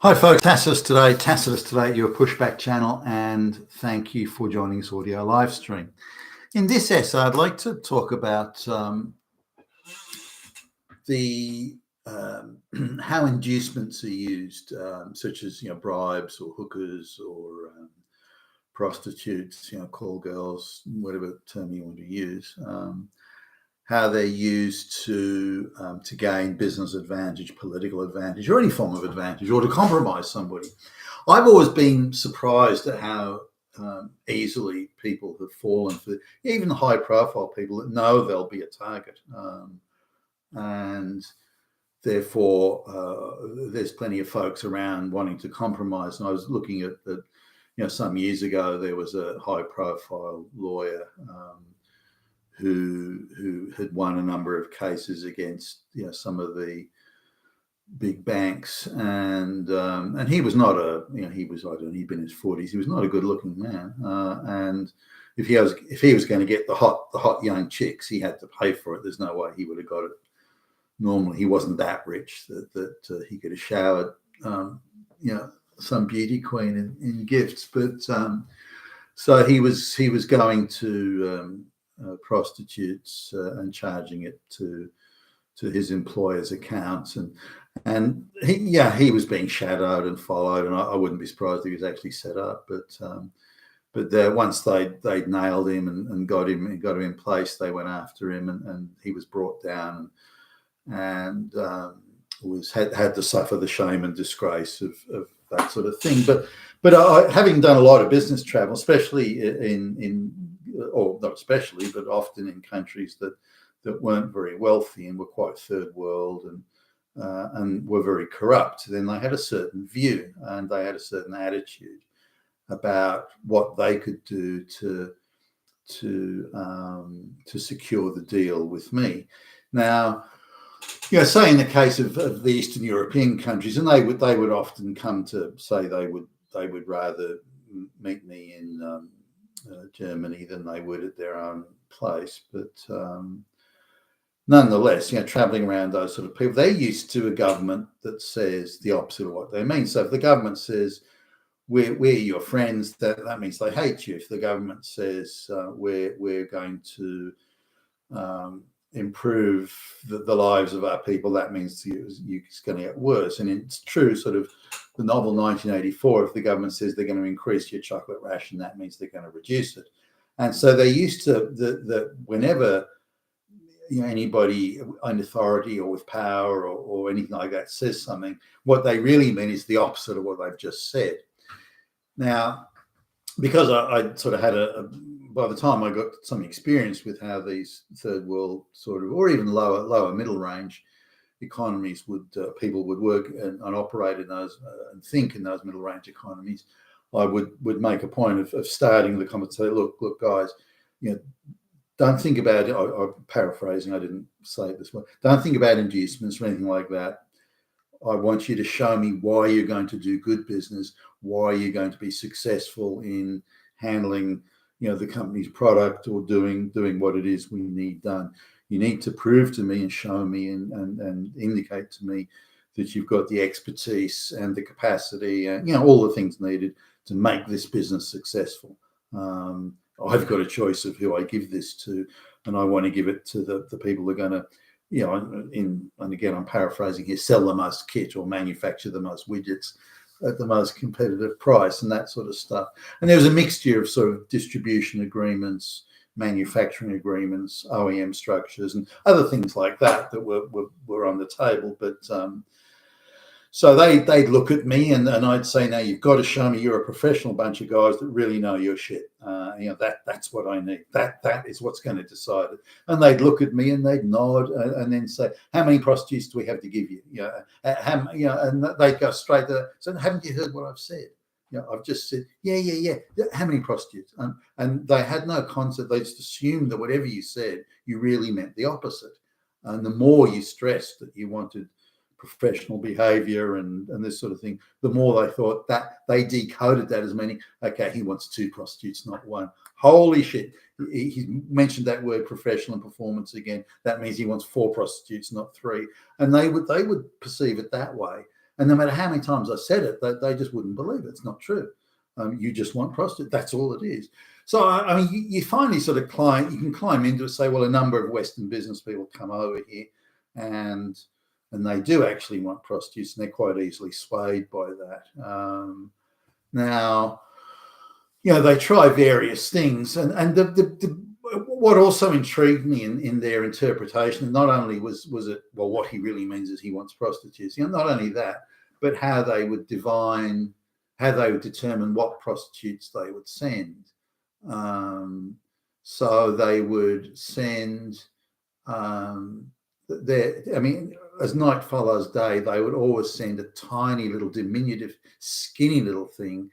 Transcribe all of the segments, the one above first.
Hi folks, Tacitus today, your pushback channel, and thank you for joining this audio live stream. In this essay, I'd like to talk about how inducements are used, such as bribes or hookers or prostitutes, call girls, whatever term you want to use. How they're used to gain business advantage, political advantage, or any form of advantage, or to compromise somebody. I've always been surprised at how easily people have fallen for even high-profile people that know they'll be a target, and therefore there's plenty of folks around wanting to compromise. And I was looking at that, some years ago there was a high-profile lawyer. Who had won a number of cases against some of the big banks, and he was not he'd been in his 40s. He was not a good-looking man, and if he was going to get the hot young chicks, he had to pay for it. There's no way he would have got it normally. He wasn't that rich that he could have showered some beauty queen in gifts, but so he was going to prostitutes and charging it to his employer's accounts, and he was being shadowed and followed, and I wouldn't be surprised if he was actually set up. But once they'd nailed him and got him in place, they went after him, and he was brought down and had to suffer the shame and disgrace of that sort of thing. But having done a lot of business travel, especially or not especially, but often in countries that weren't very wealthy and were quite third world and were very corrupt, then they had a certain view and they had a certain attitude about what they could do to secure the deal with me. Now, say in the case of the Eastern European countries, and they would often come to say they would rather meet me in Germany than they would at their own place. But nonetheless, traveling around those sort of people, they're used to a government that says the opposite of what they mean. So if the government says we're your friends, that means they hate you. If the government says we're going to improve the lives of our people, that means it's going to get worse. And it's true, sort of the novel 1984, if the government says they're going to increase your chocolate ration, that means they're going to reduce it. And so they're used to that whenever anybody in authority or with power or anything like that says something, what they really mean is the opposite of what they've just said. Now, because I sort of had by the time I got some experience with how these third world sort of, or even lower middle range economies people would work and operate in those and think in those middle range economies, I would make a point of starting the conversation. Look, guys, don't think about it. I'm paraphrasing. I didn't say it this way. Don't think about inducements or anything like that. I want you to show me why you're going to do good business, why you're going to be successful in handling, the company's product or doing what it is we need done. You need to prove to me and show me and indicate to me that you've got the expertise and the capacity and, all the things needed to make this business successful. I've got a choice of who I give this to, and I want to give it to the people who are going to, and again, I'm paraphrasing here, sell the most kit or manufacture the most widgets at the most competitive price and that sort of stuff. And there was a mixture of sort of distribution agreements, manufacturing agreements, OEM structures, and other things like that were on the table. But so they'd look at me and I'd say, now you've got to show me you're a professional bunch of guys that really know your shit. That's what I need. That is what's going to decide it. And they'd look at me and they'd nod and then say, how many prostitutes do we have to give you? And they'd go straight there. So haven't you heard what I've said? I've just said, yeah. How many prostitutes? And they had no concept. They just assumed that whatever you said, you really meant the opposite. And the more you stressed that you wanted professional behavior and this sort of thing, the more they thought that they decoded that as meaning, okay, he wants 2 prostitutes, not 1. Holy shit. He mentioned that word professional and performance again. That means he wants 4 prostitutes, not 3. And they would perceive it that way. And no matter how many times I said it, they just wouldn't believe it. It's not true. You just want prostitutes. That's all it is. So, I mean, you finally sort of you can climb into it, say, well, a number of Western business people come over here and they do actually want prostitutes, and they're quite easily swayed by that. Now, they try various things. And what also intrigued me in their interpretation, not only was it, well, what he really means is he wants prostitutes, not only that, but how they would determine what prostitutes they would send. So they would send as night follows day, they would always send a tiny little diminutive, skinny little thing,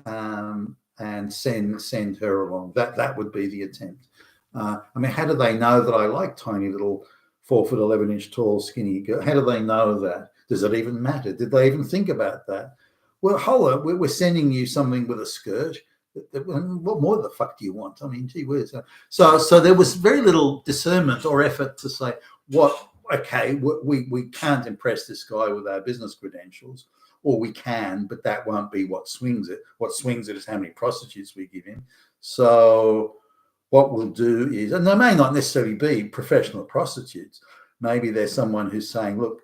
and send her along. That would be the attempt. How do they know that I like tiny little 4 foot 11 inch tall skinny girl? How do they know that? Does it even matter? Did they even think about that? Well, hold on, we're sending you something with a skirt. What more the fuck do you want? I mean, gee whiz. So there was very little discernment or effort to say, we can't impress this guy with our business credentials, or we can, but that won't be what swings it. What swings it is how many prostitutes we give him. So what we'll do is, and they may not necessarily be professional prostitutes. Maybe there's someone who's saying, look,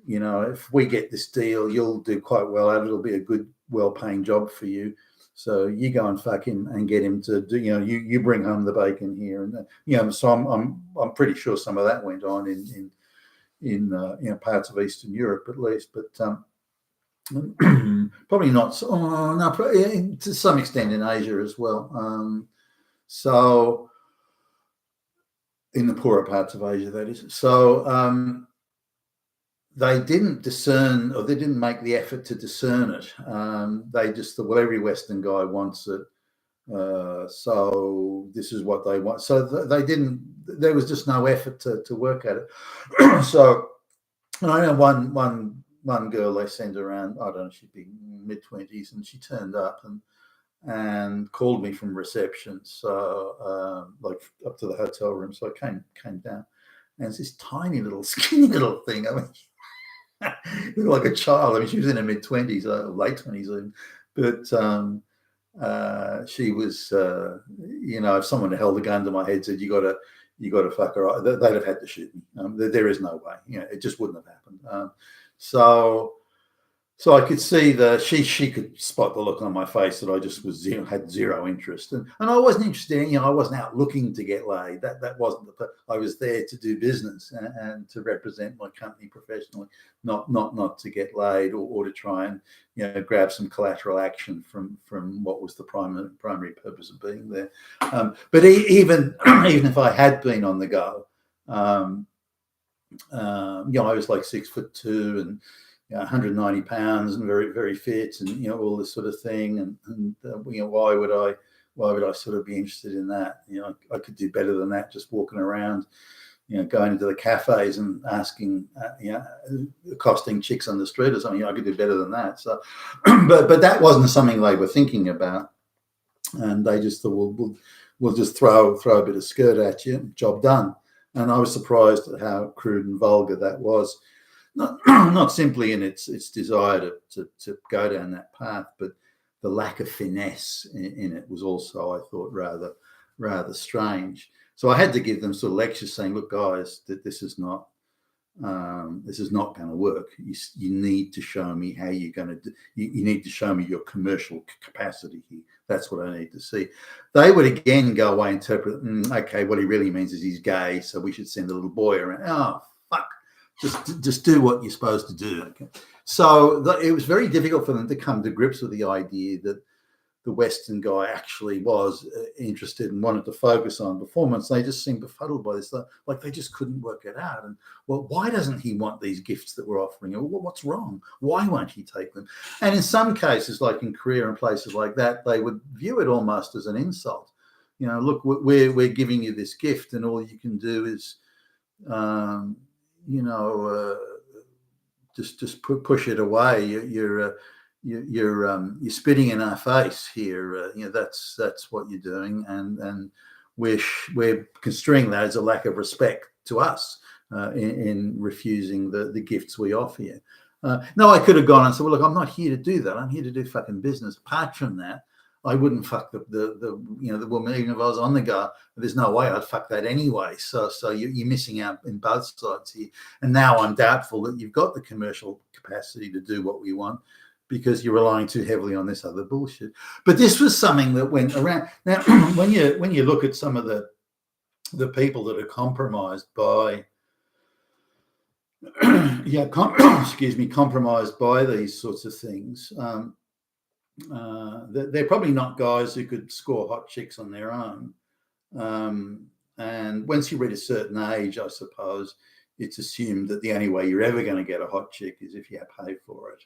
if we get this deal, you'll do quite well at it. It'll be a good, well-paying job for you. So you go and fuck him and get him to do. You bring home the bacon here, and So I'm pretty sure some of that went on in parts of Eastern Europe at least, but probably not. To some extent in Asia as well. So in the poorer parts of Asia, that is. So. They didn't discern, or they didn't make the effort to discern it. They just thought, well, every Western guy wants it, so this is what they want. So they didn't. There was just no effort to work at it. So I know one girl they sent around. I don't know, she'd be mid-20s, and she turned up and called me from reception, so like up to the hotel room. So I came down, and it's this tiny little skinny little thing. I mean. Like a child. I mean, she was in her mid-20s, late 20s even. But she was, if someone held a gun to my head and said, you got to fuck her up, they'd have had to shoot me. There is no way. It just wouldn't have happened. So I could see she could spot the look on my face that I just had zero interest, and I wasn't interested. I wasn't out looking to get laid. That wasn't I was there to do business and to represent my company professionally, not to get laid or to try and grab some collateral action from what was the primary purpose of being there. But even if I had been on the go, I was like 6'2" and 190 pounds and very, very fit, and all this sort of thing, and why would I sort of be interested in that? I could do better than that, just walking around, going into the cafes and asking, accosting chicks on the street or something. I could do better than that. So, but that wasn't something they were thinking about, and they just thought, we'll just throw a bit of skirt at you, job done. And I was surprised at how crude and vulgar that was. Not simply in its desire to go down that path, but the lack of finesse in it was also, I thought, rather strange. So I had to give them sort of lectures saying, look, guys, that this is not going to work. You need to show me how you're going to do. You need to show me your commercial capacity here. That's what I need to see. They would again go away and interpret, okay, what he really means is he's gay, so we should send a little boy around. Oh, fuck. Just do what you're supposed to do. Okay. So it was very difficult for them to come to grips with the idea that the Western guy actually was interested and wanted to focus on performance. They just seemed befuddled by this, like they just couldn't work it out. And well, why doesn't he want these gifts that we're offering? Or what's wrong? Why won't he take them? And in some cases, like in Korea and places like that, they would view it almost as an insult. Look, we're giving you this gift, and all you can do is just push it away. You're spitting in our face here. That's what you're doing, and we're construing that as a lack of respect to us in refusing the gifts we offer you. No, I could have gone and said, well, look, I'm not here to do that. I'm here to do fucking business. Apart from that, I wouldn't fuck the the woman, even if I was on the guard. There's no way I'd fuck that anyway. So you're missing out in both sides here. And now I'm doubtful that you've got the commercial capacity to do what we want, because you're relying too heavily on this other bullshit. But this was something that went around. Now, when you look at some of the people that are compromised by compromised by these sorts of things, they're probably not guys who could score hot chicks on their own. And once you reach a certain age, I suppose it's assumed that the only way you're ever going to get a hot chick is if you pay for it,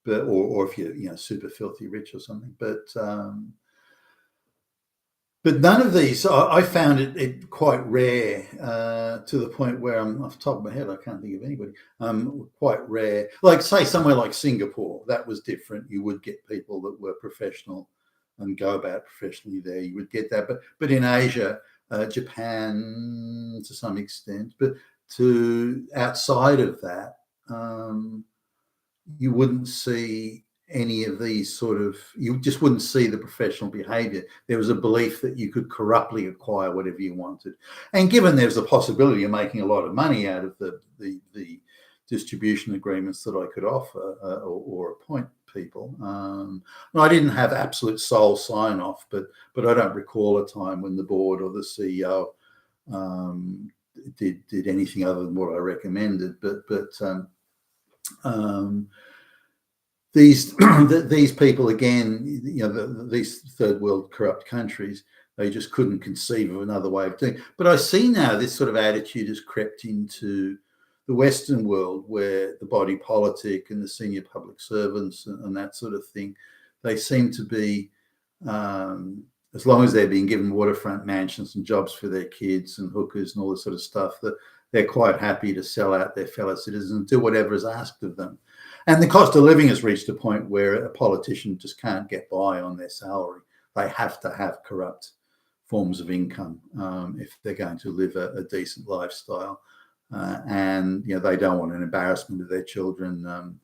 or if you're super filthy rich or something. But none of these, I found it quite rare, to the point where I'm off the top of my head, I can't think of anybody, quite rare. Like, say, somewhere like Singapore, that was different. You would get people that were professional and go about professionally there. You would get that. But in Asia, Japan to some extent, but to outside of that, you wouldn't see any of these you just wouldn't see the professional behavior. There was a belief that you could corruptly acquire whatever you wanted. And given there's a possibility of making a lot of money out of the distribution agreements that I could offer or appoint people, I didn't have absolute sole sign off, but I don't recall a time when the board or the CEO did anything other than what I recommended. These people, again, these third world corrupt countries, they just couldn't conceive of another way of doing it. But I see now this sort of attitude has crept into the Western world, where the body politic and the senior public servants and that sort of thing, they seem to be, as long as they're being given waterfront mansions and jobs for their kids and hookers and all this sort of stuff, that they're quite happy to sell out their fellow citizens and do whatever is asked of them. And the cost of living has reached a point where a politician just can't get by on their salary. They have to have corrupt forms of income if they're going to live a decent lifestyle. And they don't want an embarrassment of their children,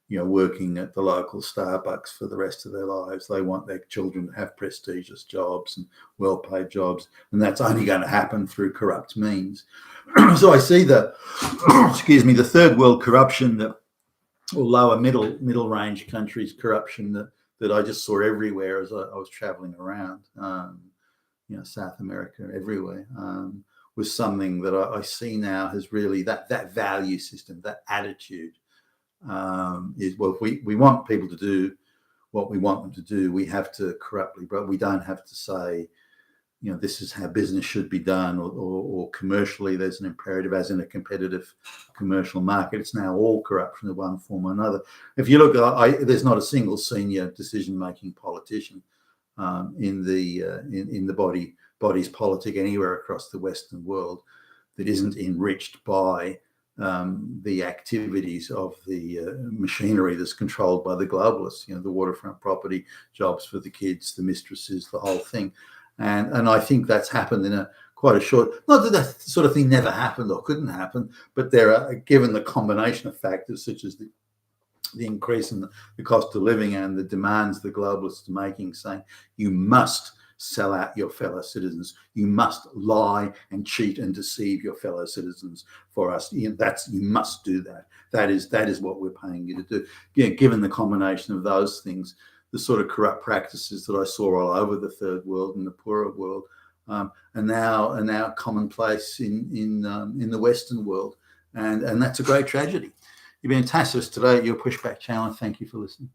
working at the local Starbucks for the rest of their lives. They want their children to have prestigious jobs and well-paid jobs, and that's only going to happen through corrupt means. So I see the third world corruption or lower middle range countries corruption that I just saw everywhere as I was traveling around, South America, everywhere, was something that I see now has really that value system, that attitude, is, well, if we want people to do what we want them to do, we have to corruptly, but we don't have to say, this is how business should be done, or commercially there's an imperative, as in a competitive commercial market. It's now all corruption of one form or another. If you look, there's not a single senior decision-making politician in the bodies politic anywhere across the Western world that isn't enriched by the activities of the machinery that's controlled by the globalists. The waterfront property, jobs for the kids, the mistresses, the whole thing. And I think that's happened in quite a short, not that that sort of thing never happened or couldn't happen, but there are, given the combination of factors such as the increase in the cost of living and the demands the globalists are making, saying you must sell out your fellow citizens, you must lie and cheat and deceive your fellow citizens for us. You must do that. That is what we're paying you to do. Given the combination of those things, the sort of corrupt practices that I saw all over the third world and the poorer world, are now commonplace in the Western world, and that's a great tragedy. You've been fantastic today at your Pushback Channel. Thank you for listening.